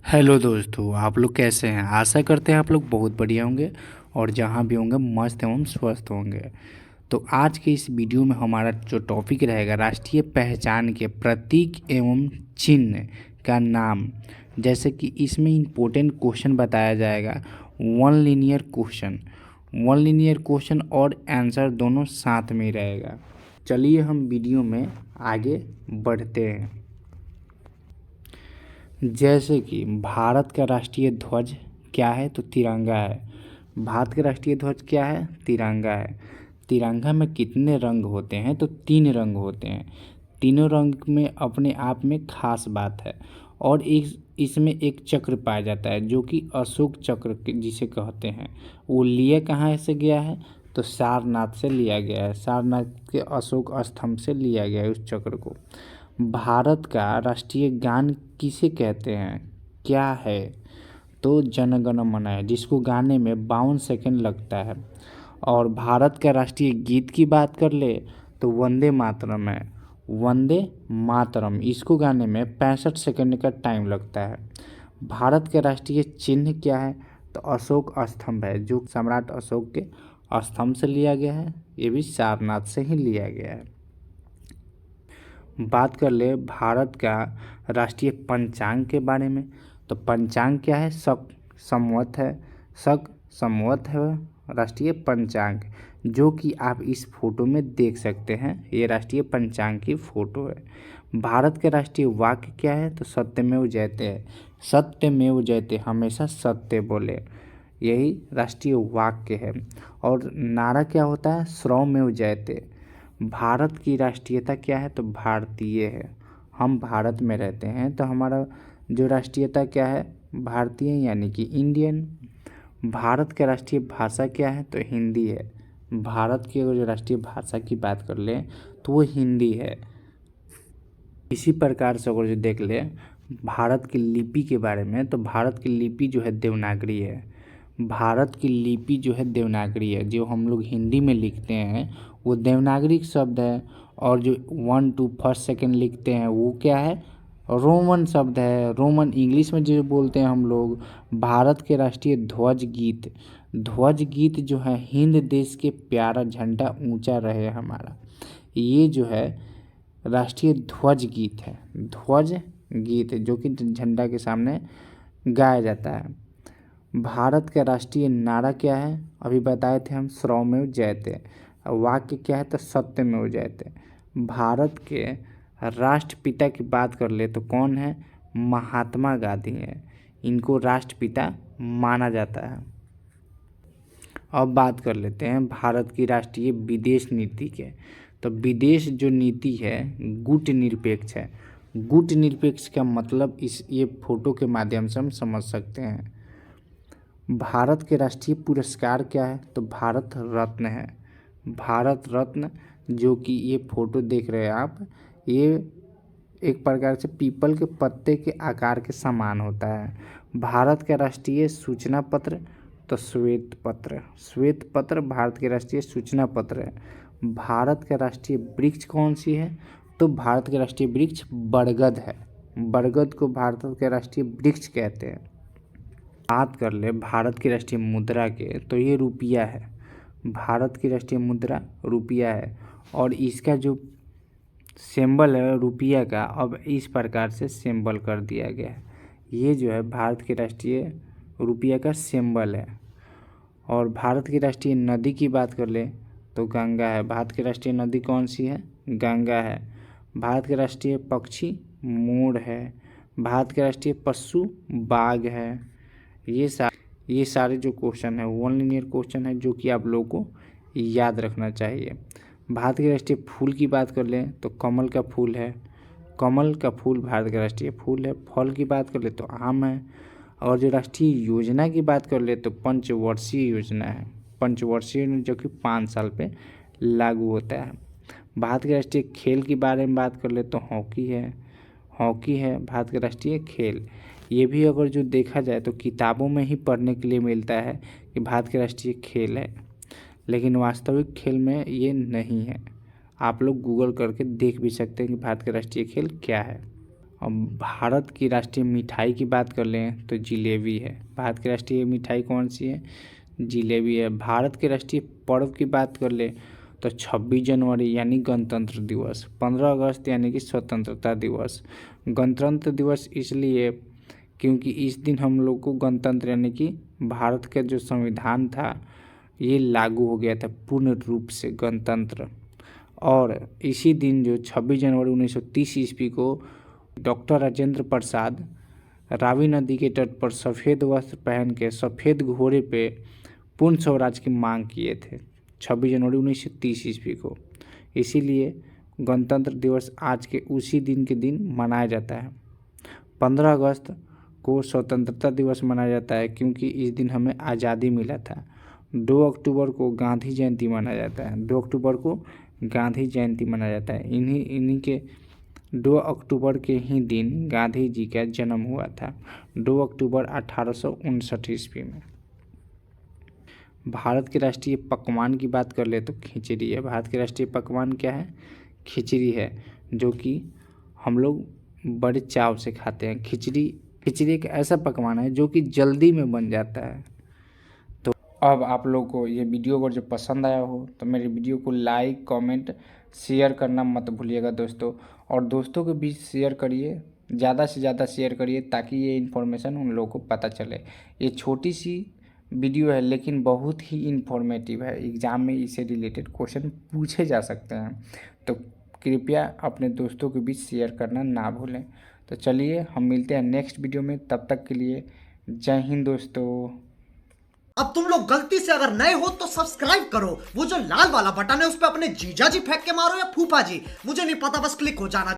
Hello दोस्तों, आप लोग कैसे हैं। आशा करते हैं आप लोग बहुत बढ़िया होंगे और जहाँ भी होंगे मस्त एवं स्वस्थ होंगे। तो आज के इस वीडियो में हमारा जो टॉपिक रहेगा राष्ट्रीय पहचान के प्रतीक एवं चिन्ह का नाम। जैसे कि इसमें इम्पोर्टेंट क्वेश्चन बताया जाएगा। वन लीनियर क्वेश्चन और आंसर दोनों साथ में ही रहेगा। चलिए हम वीडियो में आगे बढ़ते हैं। जैसे कि भारत का राष्ट्रीय ध्वज क्या है, तो तिरंगा है। भारत का राष्ट्रीय ध्वज क्या है, तिरंगा है। तिरंगा में कितने रंग होते हैं, तो 3 रंग होते हैं। तीनों रंग में अपने आप में खास बात है। और इसमें एक चक्र पाया जाता है जो कि अशोक चक्र जिसे कहते हैं। वो लिया कहाँ से गया है, तो सारनाथ से लिया गया है। सारनाथ के अशोक स्तंभ से लिया गया है उस चक्र को। भारत का राष्ट्रीय गान किसे कहते हैं, क्या है, तो जन गण मन है, जिसको गाने में 52 सेकंड लगता है। और भारत का राष्ट्रीय गीत की बात कर ले तो वंदे मातरम है। वंदे मातरम इसको गाने में 65 सेकंड का टाइम लगता है। भारत का राष्ट्रीय चिन्ह क्या है, तो अशोक स्तंभ है, जो सम्राट अशोक के स्तंभ से लिया गया है। ये भी सारनाथ से ही लिया गया है। बात कर ले भारत का राष्ट्रीय पंचांग के बारे में, तो पंचांग क्या है, शक संवत है। शक संवत है राष्ट्रीय पंचांग, जो कि आप इस फोटो में देख सकते हैं। ये राष्ट्रीय पंचांग की फोटो है। भारत का राष्ट्रीय वाक्य क्या है, तो सत्यमेव जयते है। सत्यमेव जयते, हमेशा सत्य बोले, यही राष्ट्रीय वाक्य है। और नारा क्या होता है, श्रवमेव जयते। भारत की राष्ट्रीयता क्या है, तो भारतीय है। हम भारत में रहते हैं तो हमारा जो राष्ट्रीयता क्या है, भारतीय यानी कि इंडियन। भारत का राष्ट्रीय भाषा क्या है, तो हिंदी है। भारत की अगर जो राष्ट्रीय भाषा की बात कर लें तो वो हिंदी है। इसी प्रकार से अगर जो देख ले भारत की लिपि के बारे में, तो भारत की लिपि जो है देवनागरी है। भारत की लिपि जो है देवनागरी है। जो हम लोग हिंदी में लिखते हैं वो देवनागरी शब्द है। और जो 1 to 1 सेकेंड लिखते हैं वो क्या है, रोमन शब्द है। रोमन इंग्लिश में जो बोलते हैं हम लोग। भारत के राष्ट्रीय ध्वज गीत जो है, हिंद देश के प्यारा झंडा ऊंचा रहे हमारा, ये जो है राष्ट्रीय ध्वज गीत है। ध्वज गीत जो कि झंडा के सामने गाया जाता है। भारत का राष्ट्रीय नारा क्या है, अभी बताए थे हम, श्रवमेव जयते। वाक्य क्या है, तो सत्यमेव जयते। भारत के राष्ट्रपिता की बात कर ले तो कौन है, महात्मा गांधी है। इनको राष्ट्रपिता माना जाता है। अब बात कर लेते हैं भारत की राष्ट्रीय विदेश नीति के। तो विदेश जो नीति है गुटनिरपेक्ष है। गुटनिरपेक्ष का मतलब ये फोटो के माध्यम से हम समझ सकते हैं। भारत के राष्ट्रीय पुरस्कार क्या है, तो भारत रत्न है। भारत रत्न जो कि ये फोटो देख रहे हैं आप, ये एक प्रकार से पीपल के पत्ते के आकार के समान होता है। भारत का राष्ट्रीय सूचना पत्र, तो श्वेत पत्र। श्वेत पत्र भारत के राष्ट्रीय सूचना पत्र है। भारत का राष्ट्रीय वृक्ष कौन सी है, तो भारत का राष्ट्रीय वृक्ष बरगद है। बरगद को भारत के राष्ट्रीय वृक्ष कहते हैं। बात कर ले भारत की राष्ट्रीय मुद्रा के, तो ये रुपया है। भारत की राष्ट्रीय मुद्रा रुपया है। और इसका जो सिंबल है रुपया का, अब इस प्रकार से सिंबल कर दिया गया है। ये जो है भारत के राष्ट्रीय रुपया का सिंबल है। और भारत की राष्ट्रीय नदी की बात कर ले तो गंगा है। भारत की राष्ट्रीय नदी कौन सी है, गंगा है। भारत के राष्ट्रीय पक्षी मोर है। भारत के राष्ट्रीय पशु बाघ है। ये सारे जो क्वेश्चन है वन लीनियर क्वेश्चन है, जो कि आप लोगों को याद रखना चाहिए। भारत के राष्ट्रीय फूल की बात कर लें तो कमल का फूल है। कमल का फूल भारत का राष्ट्रीय फूल है। फल की बात कर ले तो आम है। और जो राष्ट्रीय योजना की बात कर ले तो पंचवर्षीय योजना है। पंचवर्षीय योजना जो कि 5 साल पे लागू होता है। भारत के राष्ट्रीय खेल के बारे में बात कर ले तो हॉकी है। हॉकी है भारत का राष्ट्रीय खेल। ये भी अगर जो देखा जाए तो किताबों में ही पढ़ने के लिए मिलता है कि भारत के राष्ट्रीय खेल है, लेकिन वास्तविक खेल में ये नहीं है। आप लोग गूगल करके देख भी सकते हैं कि भारत का राष्ट्रीय खेल क्या है। भारत की राष्ट्रीय मिठाई की बात कर लें तो जिलेबी है। भारत की राष्ट्रीय मिठाई कौन सी है? जिलेबी है। भारत के राष्ट्रीय पर्व की बात कर ले तो 26 जनवरी यानी गणतंत्र दिवस, 15 अगस्त यानी कि स्वतंत्रता दिवस। गणतंत्र दिवस इसलिए क्योंकि इस दिन हम लोग को गणतंत्र यानी कि भारत का जो संविधान था ये लागू हो गया था पूर्ण रूप से, गणतंत्र। और इसी दिन जो 26 जनवरी 1930 ईस्वी को डॉक्टर राजेंद्र प्रसाद रावी नदी के तट पर सफ़ेद वस्त्र पहन के सफ़ेद घोड़े पे पूर्ण स्वराज की मांग किए थे 26 जनवरी 1930 ईस्वी को। इसीलिए गणतंत्र दिवस आज के उसी दिन के दिन मनाया जाता है। 15 अगस्त को स्वतंत्रता दिवस मनाया जाता है क्योंकि इस दिन हमें आज़ादी मिला था। 2 अक्टूबर को गांधी जयंती मनाया जाता है। 2 अक्टूबर को गांधी जयंती मनाया जाता है। इन्हीं के 2 अक्टूबर के ही दिन गांधी जी का जन्म हुआ था, 2 अक्टूबर 1859 ईस्वी में। भारत के राष्ट्रीय पकवान की बात कर ले तो खिचड़ी है। भारत के राष्ट्रीय पकवान क्या है? खिचड़ी है, जो कि हम लोग बड़े चाव से खाते हैं। खिचड़ी एक ऐसा पकवान है जो कि जल्दी में बन जाता है। तो अब आप लोग को ये वीडियो अगर जो पसंद आया हो तो मेरे वीडियो को लाइक, कमेंट, शेयर करना मत भूलिएगा दोस्तों। और दोस्तों के बीच शेयर करिए, ज़्यादा से ज़्यादा शेयर करिए ताकि ये इन्फॉर्मेशन उन लोगों को पता चले। ये छोटी सी वीडियो है लेकिन बहुत ही इन्फॉर्मेटिव है। एग्ज़ाम में इससे रिलेटेड क्वेश्चन पूछे जा सकते हैं, तो कृपया अपने दोस्तों के बीच शेयर करना ना भूलें। तो चलिए हम मिलते हैं नेक्स्ट वीडियो में, तब तक के लिए जय हिंद दोस्तों। अब तुम लोग गलती से अगर नए हो तो सब्सक्राइब करो, वो जो लाल वाला बटन है उस पर अपने जीजा जी फेंक के मारो या फूफा जी, मुझे नहीं पता, बस क्लिक हो जाना।